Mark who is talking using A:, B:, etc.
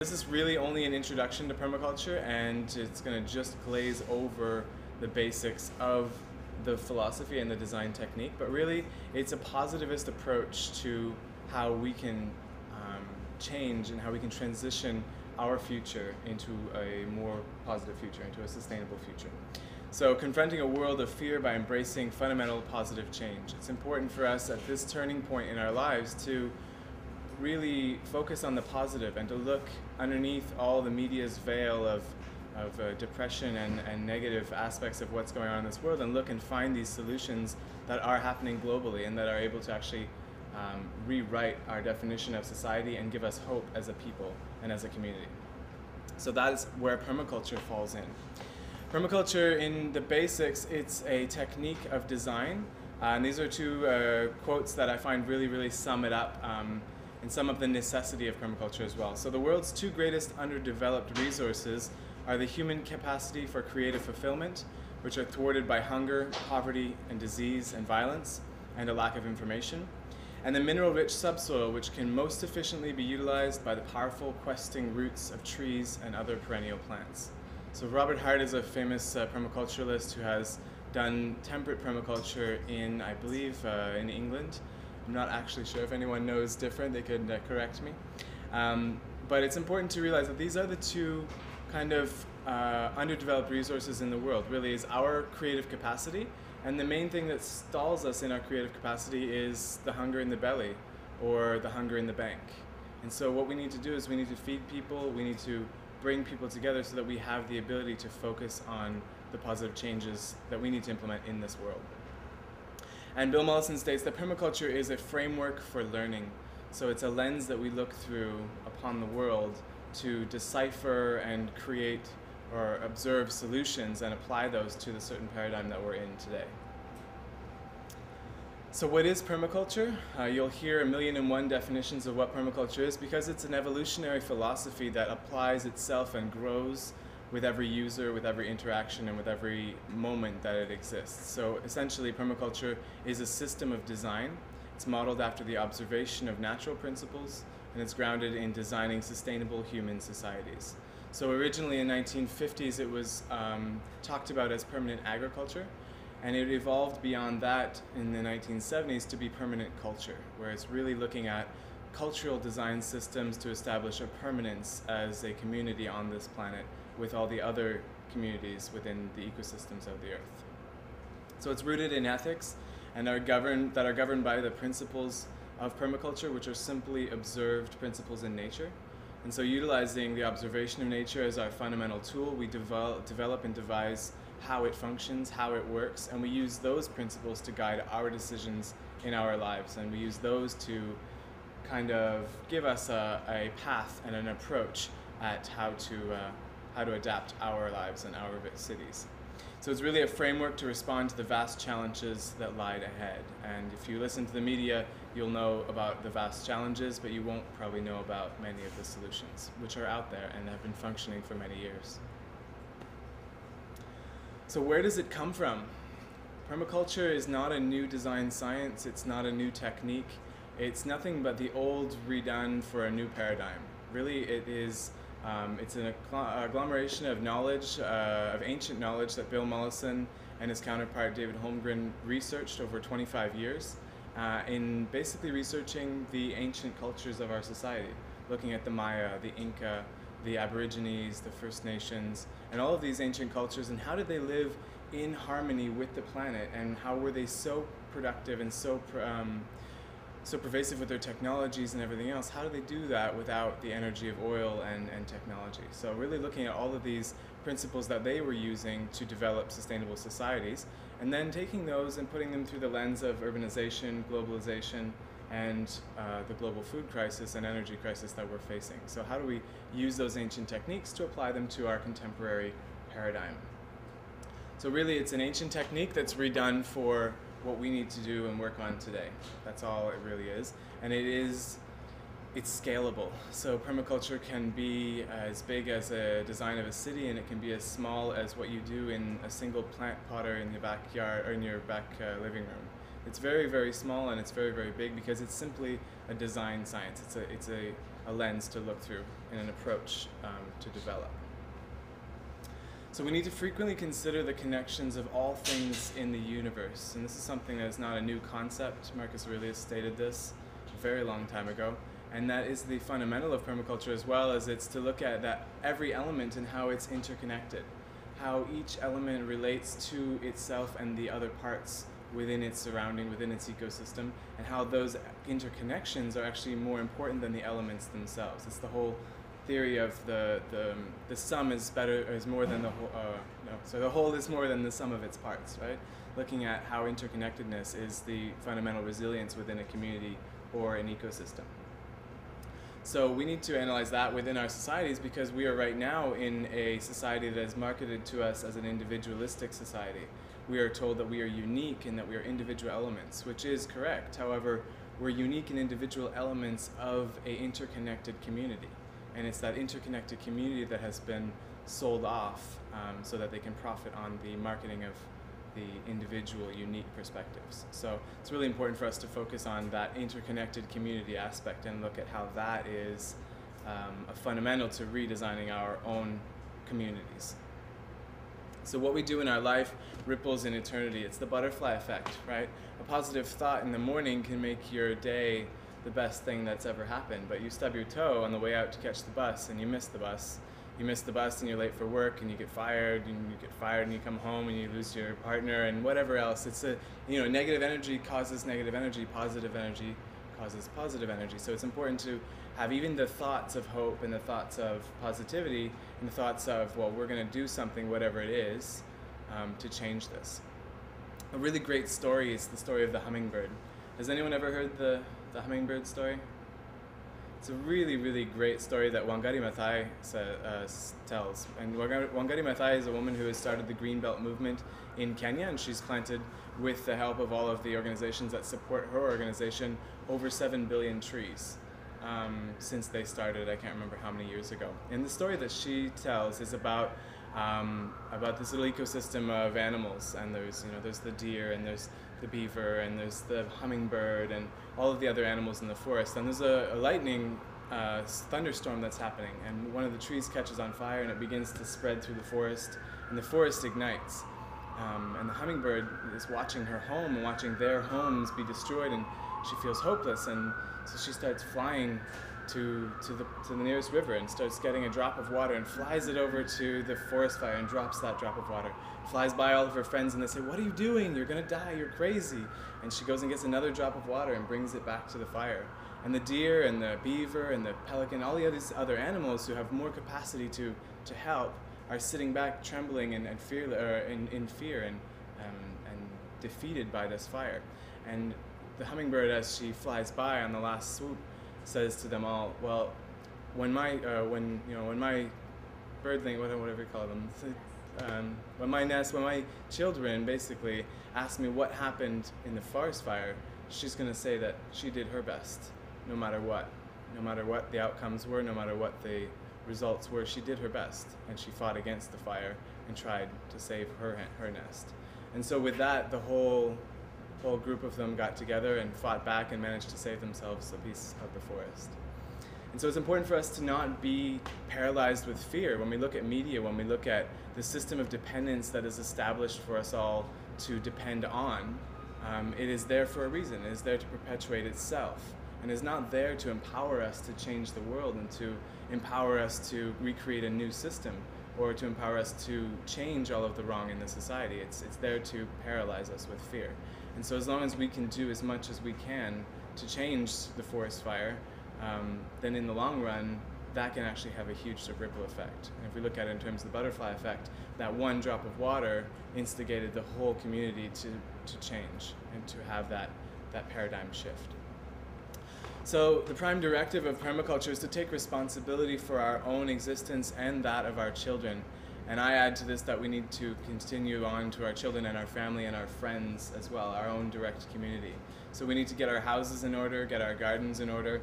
A: This is really only an introduction to permaculture, and it's going to just glaze over the basics of the philosophy and the design technique, but really it's a positivist approach to how we can change and how we can transition our future into a more positive future, into a sustainable future. So confronting a world of fear by embracing fundamental positive change. It's important for us at this turning point in our lives to really focus on the positive and to look underneath all the media's veil of depression and negative aspects of what's going on in this world, and look and find these solutions that are happening globally and that are able to actually rewrite our definition of society and give us hope as a people and as a community. So that is where permaculture falls in. Permaculture, in the basics, it's a technique of design, and these are two quotes that I find really sum it up and some of the necessity of permaculture as well. So the world's two greatest underdeveloped resources are the human capacity for creative fulfillment, which are thwarted by hunger, poverty, and disease and violence, and a lack of information, and the mineral-rich subsoil, which can most efficiently be utilized by the powerful questing roots of trees and other perennial plants. So Robert Hart is a famous permaculturalist who has done temperate permaculture in, I believe, in England. I'm not actually sure if anyone knows different, they could correct me. But it's important to realize that these are the two kind of underdeveloped resources in the world. Really is our creative capacity, and the main thing that stalls us in our creative capacity is the hunger in the belly or the hunger in the bank. And so what we need to do is we need to feed people, we need to bring people together so that we have the ability to focus on the positive changes that we need to implement in this world. And Bill Mollison states that permaculture is a framework for learning. So it's a lens that we look through upon the world to decipher and create or observe solutions and apply those to the certain paradigm that we're in today. So what is permaculture? You'll hear 1,000,001 definitions of what permaculture is, because it's an evolutionary philosophy that applies itself and grows with every user, with every interaction, and with every moment that it exists. So essentially, permaculture is a system of design. It's modeled after the observation of natural principles, and it's grounded in designing sustainable human societies. So originally in 1950s, it was talked about as permanent agriculture, and it evolved beyond that in the 1970s to be permanent culture, where it's really looking at cultural design systems to establish a permanence as a community on this planet with all the other communities within the ecosystems of the earth. So it's rooted in ethics and are governed by the principles of permaculture, which are simply observed principles in nature. And so utilizing the observation of nature as our fundamental tool, we develop and devise how it functions, how it works, and we use those principles to guide our decisions in our lives, and we use those to kind of give us a path and an approach at how to adapt our lives and our cities. So it's really a framework to respond to the vast challenges that lie ahead. And if you listen to the media, you'll know about the vast challenges, but you won't probably know about many of the solutions, which are out there and have been functioning for many years. So where does it come from? Permaculture is not a new design science, it's not a new technique. It's nothing but the old redone for a new paradigm. Really, it is it's an agglomeration of knowledge, of ancient knowledge that Bill Mollison and his counterpart David Holmgren researched over 25 years in basically researching the ancient cultures of our society, looking at the Maya, the Inca, the Aborigines, the First Nations, and all of these ancient cultures, and how did they live in harmony with the planet, and how were they so productive and so pervasive with their technologies and everything else. How do they do that without the energy of oil and technology? So really looking at all of these principles that they were using to develop sustainable societies, and then taking those and putting them through the lens of urbanization, globalization, and the global food crisis and energy crisis that we're facing. So how do we use those ancient techniques to apply them to our contemporary paradigm? So really it's an ancient technique that's redone for what we need to do and work on today. That's all it really is. And it's scalable. So permaculture can be as big as a design of a city, and it can be as small as what you do in a single plant potter in the backyard or in your back living room. It's very small, and it's very big because it's simply a design science. It's a a lens to look through and an approach to develop. So we need to frequently consider the connections of all things in the universe. And this is something that is not a new concept. Marcus Aurelius stated this a very long time ago. And that is the fundamental of permaculture, as well as it's to look at that every element and how it's interconnected, how each element relates to itself and the other parts within its surrounding, within its ecosystem, and how those interconnections are actually more important than the elements themselves. It's the whole theory of the sum is more than the whole. So the whole is more than the sum of its parts, right? Looking at how interconnectedness is the fundamental resilience within a community or an ecosystem. So we need to analyze that within our societies, because we are right now in a society that is marketed to us as an individualistic society. We are told that we are unique and that we are individual elements, which is correct. However, we're unique and individual elements of an interconnected community. And it's that interconnected community that has been sold off so that they can profit on the marketing of the individual unique perspectives. So it's really important for us to focus on that interconnected community aspect and look at how that is a fundamental to redesigning our own communities. So what we do in our life ripples in eternity. It's the butterfly effect, right? A positive thought in the morning can make your day the best thing that's ever happened, but you stub your toe on the way out to catch the bus and you miss the bus. You miss the bus and you're late for work and you get fired and you come home and you lose your partner and whatever else. It's negative energy causes negative energy, positive energy causes positive energy. So it's important to have even the thoughts of hope and the thoughts of positivity and the thoughts of, well, we're going to do something, whatever it is, to change this. A really great story is the story of the hummingbird. Has anyone ever heard the hummingbird story? It's a really, really great story that Wangari Maathai tells. And Wangari Maathai is a woman who has started the Green Belt movement in Kenya, and she's planted, with the help of all of the organizations that support her organization, over 7 billion trees since they started. I can't remember how many years ago. And the story that she tells is about this little ecosystem of animals, and there's the deer, and there's the beaver, and there's the hummingbird, and all of the other animals in the forest. And there's a lightning thunderstorm that's happening, and one of the trees catches on fire, and it begins to spread through the forest, and the forest ignites. And the hummingbird is watching her home and watching their homes be destroyed, and she feels hopeless, and so she starts flying to the nearest river and starts getting a drop of water and flies it over to the forest fire and drops that drop of water. Flies by all of her friends and they say, "What are you doing? You're gonna die, you're crazy." And she goes and gets another drop of water and brings it back to the fire. And the deer and the beaver and the pelican, all the other animals who have more capacity to help, are sitting back trembling and in fear and defeated by this fire. And the hummingbird, as she flies by on the last swoop, says to them all, "Well, when my birdling, whatever you call them, when my children basically ask me what happened in the forest fire, she's going to say that she did her best, no matter what the outcomes were, no matter what the results were. She did her best, and she fought against the fire and tried to save her nest." And so with that, the whole group of them got together and fought back and managed to save themselves a piece of the forest. And so it's important for us to not be paralyzed with fear when we look at media, when we look at the system of dependence that is established for us all to depend on. It is there for a reason. It is there to perpetuate itself, and is not there to empower us to change the world and to empower us to recreate a new system or to empower us to change all of the wrong in the society. It's there to paralyze us with fear. And so as long as we can do as much as we can to change the forest fire, then in the long run, that can actually have a huge ripple effect. And if we look at it in terms of the butterfly effect, that one drop of water instigated the whole community to change and to have that paradigm shift. So the prime directive of permaculture is to take responsibility for our own existence and that of our children. And I add to this that we need to continue on to our children and our family and our friends as well, our own direct community. So we need to get our houses in order, get our gardens in order,